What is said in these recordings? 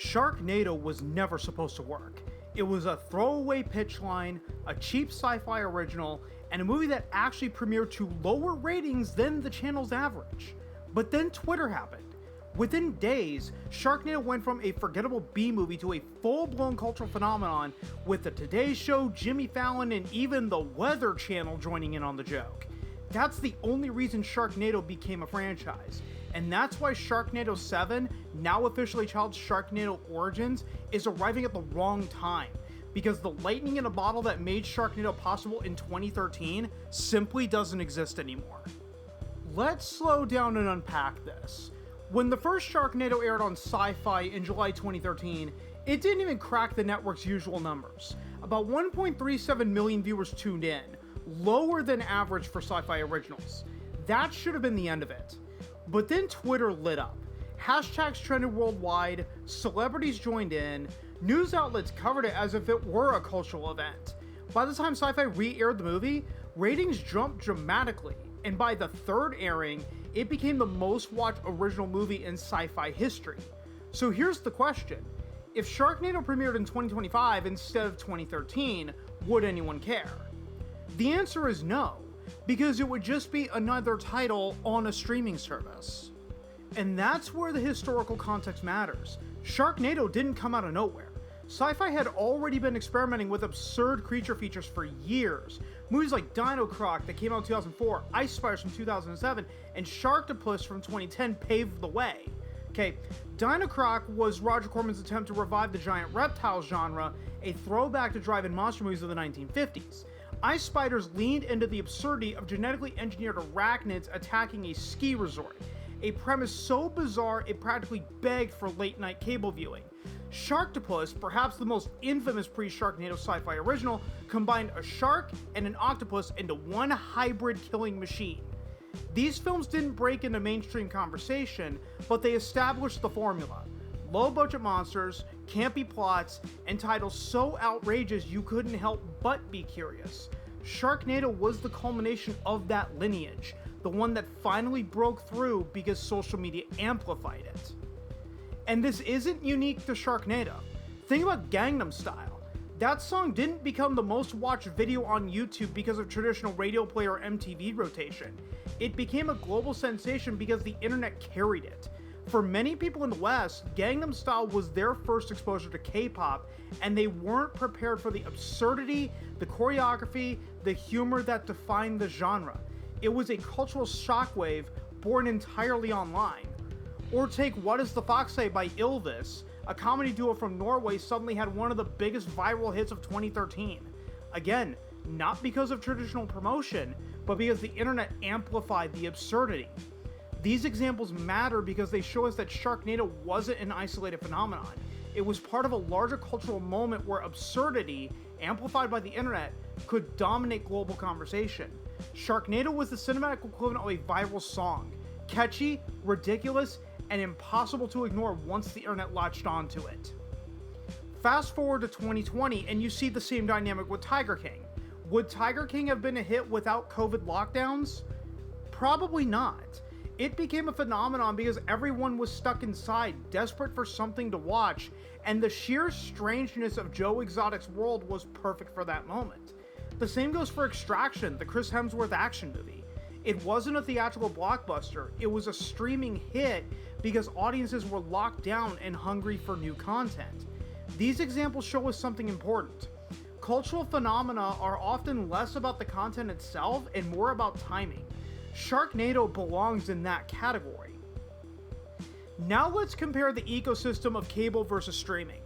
Sharknado was never supposed to work. It was a throwaway pitch line, a cheap sci-fi original, and a movie that actually premiered to lower ratings than the channel's average. But then Twitter happened. Within days, Sharknado went from a forgettable B-movie to a full-blown cultural phenomenon, with the Today Show, Jimmy Fallon, and even the Weather Channel joining in on the joke. That's the only reason Sharknado became a franchise, and that's why Sharknado 7, now officially titled Sharknado Origins, is arriving at the wrong time, because the lightning in a bottle that made Sharknado possible in 2013 simply doesn't exist anymore. Let's slow down and unpack this. When the first Sharknado aired on Syfy in July 2013, it didn't even crack the network's usual numbers. About 1.37 million viewers tuned in, lower than average for sci-fi originals. That should have been the end of it. But then Twitter lit up. Hashtags trended worldwide, celebrities joined in, news outlets covered it as if it were a cultural event. By the time Syfy re-aired the movie, ratings jumped dramatically, and by the third airing, it became the most watched original movie in sci-fi history. So here's the question. If Sharknado premiered in 2025 instead of 2013, would anyone care? The answer is no, because it would just be another title on a streaming service. And that's where the historical context matters. Sharknado didn't come out of nowhere. Syfy had already been experimenting with absurd creature features for years. Movies like Dinocroc that came out in 2004, Ice Spiders from 2007, and Sharktopus from 2010 paved the way. Okay, Dinocroc was Roger Corman's attempt to revive the giant reptile genre, a throwback to drive-in monster movies of the 1950s. Ice Spiders leaned into the absurdity of genetically engineered arachnids attacking a ski resort, a premise so bizarre it practically begged for late-night cable viewing. Sharktopus, perhaps the most infamous pre-Sharknado sci-fi original, combined a shark and an octopus into one hybrid killing machine. These films didn't break into mainstream conversation, but they established the formula. Low-budget monsters, campy plots, and titles so outrageous you couldn't help but be curious. Sharknado was the culmination of that lineage, the one that finally broke through because social media amplified it. And this isn't unique to Sharknado. Think about Gangnam Style. That song didn't become the most watched video on YouTube because of traditional radio play or MTV rotation. It became a global sensation because the internet carried it. For many people in the West, Gangnam Style was their first exposure to K-pop, and they weren't prepared for the absurdity, the choreography, the humor that defined the genre. It was a cultural shockwave born entirely online. Or take What Does the Fox Say by Ylvis, a comedy duo from Norway suddenly had one of the biggest viral hits of 2013. Again, not because of traditional promotion, but because the internet amplified the absurdity. These examples matter because they show us that Sharknado wasn't an isolated phenomenon. It was part of a larger cultural moment where absurdity, amplified by the internet, could dominate global conversation. Sharknado was the cinematic equivalent of a viral song. Catchy, ridiculous, and impossible to ignore once the internet latched onto it. Fast forward to 2020 and you see the same dynamic with Tiger King. Would Tiger King have been a hit without COVID lockdowns? Probably not. It became a phenomenon because everyone was stuck inside, desperate for something to watch, and the sheer strangeness of Joe Exotic's world was perfect for that moment. The same goes for Extraction, the Chris Hemsworth action movie. It wasn't a theatrical blockbuster, it was a streaming hit because audiences were locked down and hungry for new content. These examples show us something important. Cultural phenomena are often less about the content itself and more about timing. Sharknado belongs in that category. Now let's compare the ecosystem of cable versus streaming.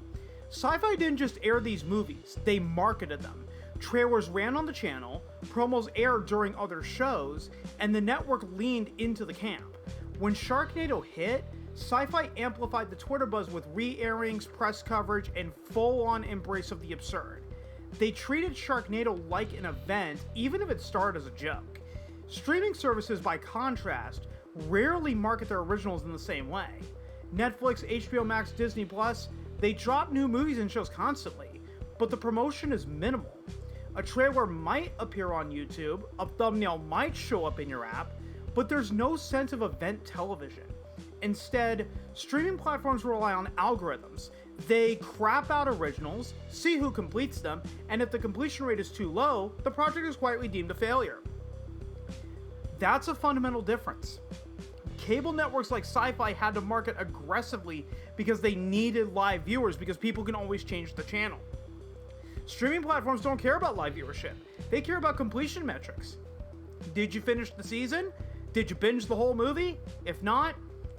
Syfy didn't just air these movies, they marketed them. Trailers ran on the channel, promos aired during other shows, and the network leaned into the camp. When Sharknado hit, Syfy amplified the Twitter buzz with re-airings, press coverage, and full-on embrace of the absurd. They treated Sharknado like an event, even if it started as a joke. Streaming services, by contrast, rarely market their originals in the same way. Netflix, HBO Max, Disney Plus, they drop new movies and shows constantly, but the promotion is minimal. A trailer might appear on YouTube, a thumbnail might show up in your app, but there's no sense of event television. Instead, streaming platforms rely on algorithms. They crap out originals, see who completes them, and if the completion rate is too low, the project is quietly deemed a failure. That's a fundamental difference. Cable networks like Syfy had to market aggressively because they needed live viewers, because people can always change the channel. Streaming platforms don't care about live viewership. They care about completion metrics. Did you finish the season? Did you binge the whole movie? If not,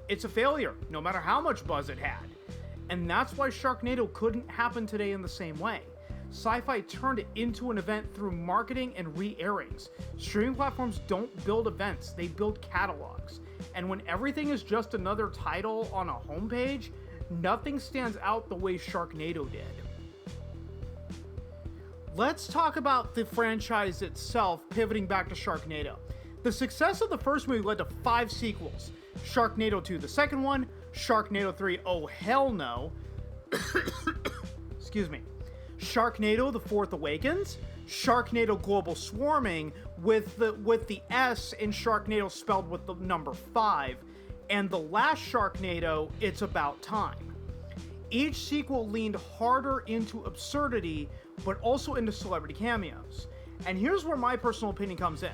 it's a failure, no matter how much buzz it had. And that's why Sharknado couldn't happen today in the same way. Syfy turned it into an event through marketing and re-airings. Streaming platforms don't build events, they build catalogs. And when everything is just another title on a homepage, nothing stands out the way Sharknado did. Let's talk about the franchise itself, pivoting back to Sharknado. The success of the first movie led to 5 sequels. Sharknado 2, the second one, Sharknado 3, oh hell no. Excuse me. Sharknado, The Fourth Awakens, Sharknado Global Swarming with the S in Sharknado spelled with the number 5, and the last Sharknado, It's About Time. Each sequel leaned harder into absurdity, but also into celebrity cameos. And here's where my personal opinion comes in.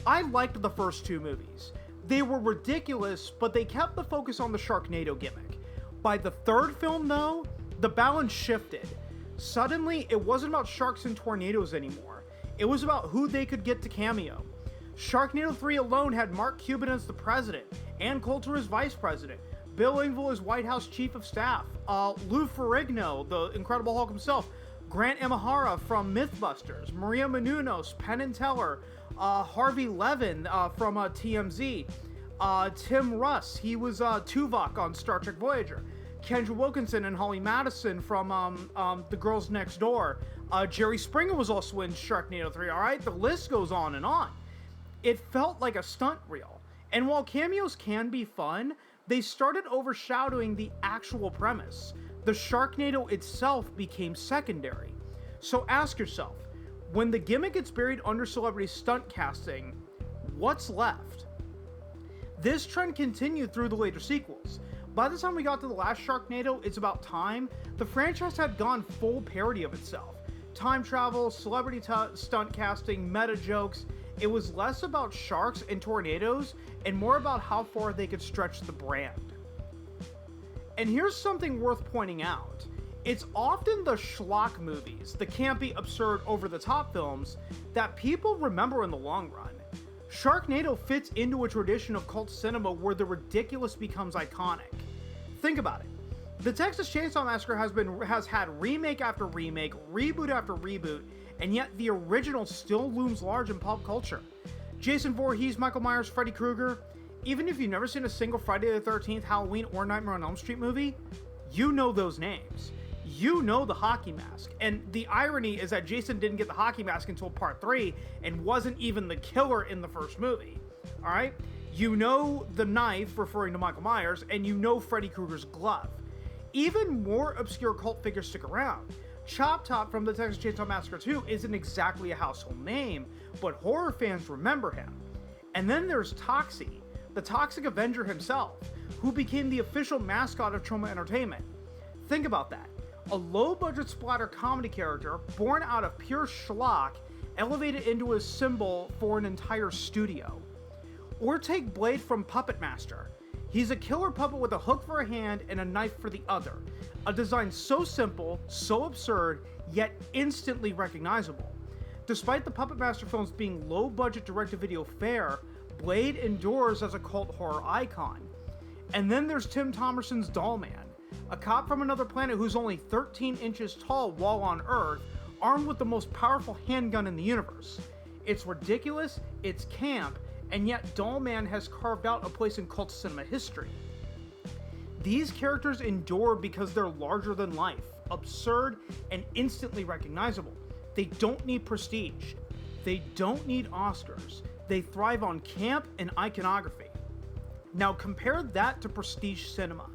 I liked the first 2 movies. They were ridiculous, but they kept the focus on the Sharknado gimmick. By the third film, though, the balance shifted. Suddenly, it wasn't about sharks and tornadoes anymore. It was about who they could get to cameo. Sharknado 3 alone had Mark Cuban as the president, Ann Coulter as vice president, Bill Engvall as White House chief of staff, Lou Ferrigno, the Incredible Hulk himself, Grant Imahara from Mythbusters, Maria Menounos, Penn and Teller, Harvey Levin from TMZ, Tim Russ, he was Tuvok on Star Trek Voyager, Kendra Wilkinson and Holly Madison from The Girls Next Door, Jerry Springer was also in Sharknado 3, alright? The list goes on and on. It felt like a stunt reel, and while cameos can be fun, they started overshadowing the actual premise. The Sharknado itself became secondary. So ask yourself, when the gimmick gets buried under celebrity stunt casting, what's left? This trend continued through the later sequels. By the time we got to the last Sharknado, It's About Time, the franchise had gone full parody of itself. Time travel, celebrity stunt casting, meta jokes. It was less about sharks and tornadoes and more about how far they could stretch the brand. And here's something worth pointing out. It's often the schlock movies, the campy, absurd, over-the-top films, that people remember in the long run. Sharknado fits into a tradition of cult cinema where the ridiculous becomes iconic. Think about it. The Texas Chainsaw Massacre has had remake after remake, reboot after reboot, and yet the original still looms large in pop culture. Jason Voorhees, Michael Myers, Freddy Krueger. Even if you've never seen a single Friday the 13th, Halloween, or Nightmare on Elm Street movie, you know those names. You know the hockey mask. And the irony is that Jason didn't get the hockey mask until part 3 and wasn't even the killer in the first movie. Alright? You know the knife, referring to Michael Myers, and you know Freddy Krueger's glove. Even more obscure cult figures stick around. Chop Top from the Texas Chainsaw Massacre 2 isn't exactly a household name, but horror fans remember him. And then there's Toxie, the Toxic Avenger himself, who became the official mascot of Troma Entertainment. Think about that. A low-budget splatter comedy character born out of pure schlock, elevated into a symbol for an entire studio. Or take Blade from Puppet Master. He's a killer puppet with a hook for a hand and a knife for the other. A design so simple, so absurd, yet instantly recognizable. Despite the Puppet Master films being low-budget direct-to-video fare, Blade endures as a cult horror icon. And then there's Tim Thomerson's Dollman, a cop from another planet who's only 13 inches tall while on Earth, armed with the most powerful handgun in the universe. It's ridiculous, it's camp, and yet Dollman has carved out a place in cult cinema history. These characters endure because they're larger than life, absurd, and instantly recognizable. They don't need prestige. They don't need Oscars. They thrive on camp and iconography. Now compare that to prestige cinema.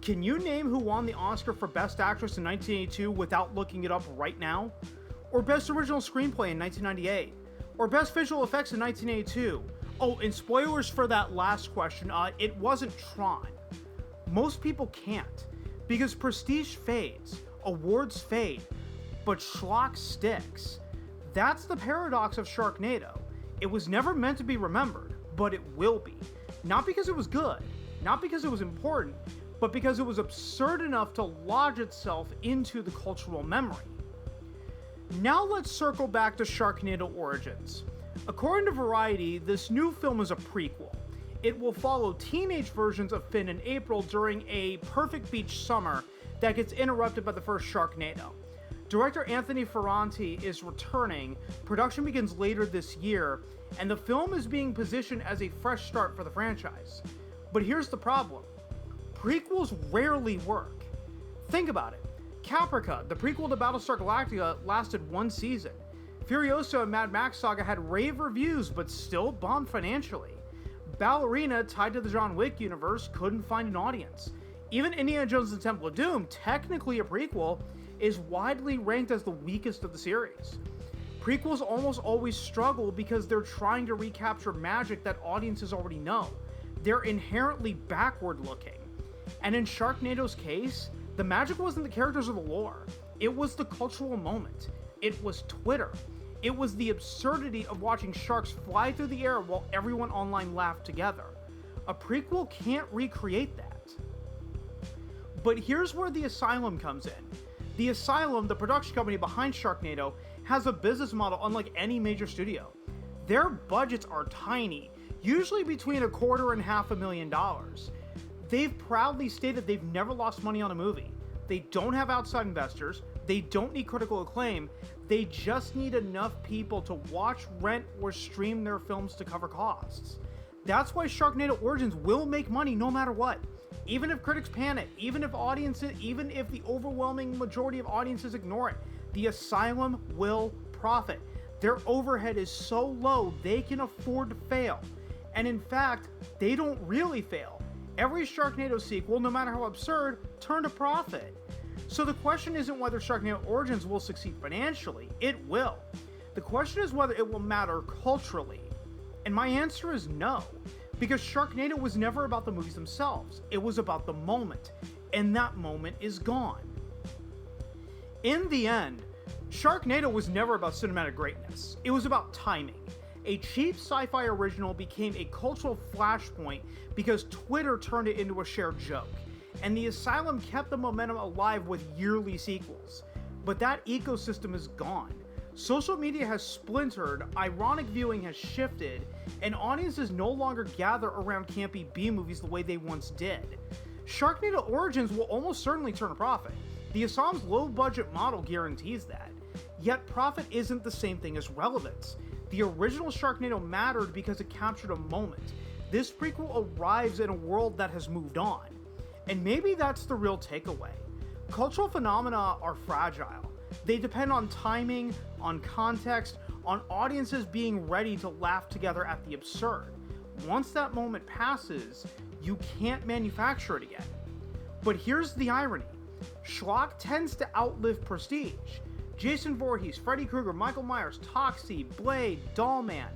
Can you name who won the Oscar for Best Actress in 1982 without looking it up right now? Or Best Original Screenplay in 1998? Or Best Visual Effects in 1982? Oh, and spoilers for that last question, it wasn't Tron. Most people can't, Because prestige fades, awards fade, but schlock sticks. That's the paradox of Sharknado. It was never meant to be remembered, but it will be. Not because it was good, not because it was important, but because it was absurd enough to lodge itself into the cultural memory. Now let's circle back to Sharknado Origins. According to Variety, this new film is a prequel. It will follow teenage versions of Finn and April during a perfect beach summer that gets interrupted by the first Sharknado. Director Anthony Ferranti is returning, production begins later this year, and the film is being positioned as a fresh start for the franchise. But here's the problem. Prequels rarely work. Think about it. Caprica, the prequel to Battlestar Galactica, lasted one season. Furiosa and Mad Max Saga had rave reviews but still bombed financially. Ballerina, tied to the John Wick universe, couldn't find an audience. Even Indiana Jones and the Temple of Doom, technically a prequel, is widely ranked as the weakest of the series. Prequels almost always struggle because they're trying to recapture magic that audiences already know. They're inherently backward-looking. And in Sharknado's case, the magic wasn't the characters or the lore. It was the cultural moment. It was Twitter. It was the absurdity of watching sharks fly through the air while everyone online laughed together. A prequel can't recreate that. But here's where the Asylum comes in. The Asylum, the production company behind Sharknado, has a business model unlike any major studio. Their budgets are tiny, usually between $250,000 and $500,000. They've proudly stated they've never lost money on a movie. They don't have outside investors, they don't need critical acclaim, they just need enough people to watch, rent, or stream their films to cover costs. That's why Sharknado Origins will make money no matter what. Even if critics panic, even if the overwhelming majority of audiences ignore it, the Asylum will profit. Their overhead is so low they can afford to fail. And in fact, they don't really fail. Every Sharknado sequel, no matter how absurd, turned a profit. So the question isn't whether Sharknado Origins will succeed financially. It will. The question is whether it will matter culturally. And my answer is no. Because Sharknado was never about the movies themselves. It was about the moment. And that moment is gone. In the end, Sharknado was never about cinematic greatness. It was about timing. A cheap sci-fi original became a cultural flashpoint because Twitter turned it into a shared joke. And the Asylum kept the momentum alive with yearly sequels. But that ecosystem is gone. Social media has splintered, ironic viewing has shifted, and audiences no longer gather around campy B-movies the way they once did. Sharknado Origins will almost certainly turn a profit. The Asylum's low-budget model guarantees that. Yet profit isn't the same thing as relevance. The original Sharknado mattered because it captured a moment. This prequel arrives in a world that has moved on. And maybe that's the real takeaway. Cultural phenomena are fragile. They depend on timing, on context, on audiences being ready to laugh together at the absurd. Once that moment passes, you can't manufacture it again. But here's the irony. Schlock tends to outlive prestige. Jason Voorhees, Freddy Krueger, Michael Myers, Toxie, Blade, Dollman.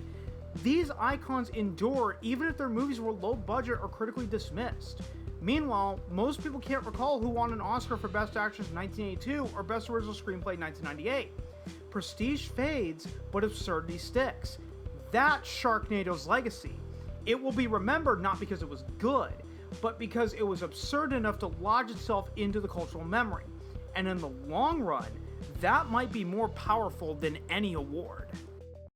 These icons endure even if their movies were low budget or critically dismissed. Meanwhile, most people can't recall who won an Oscar for Best Actress in 1982 or Best Original Screenplay in 1998. Prestige fades, but absurdity sticks. That's Sharknado's legacy. It will be remembered not because it was good, but because it was absurd enough to lodge itself into the cultural memory. And in the long run, that might be more powerful than any award.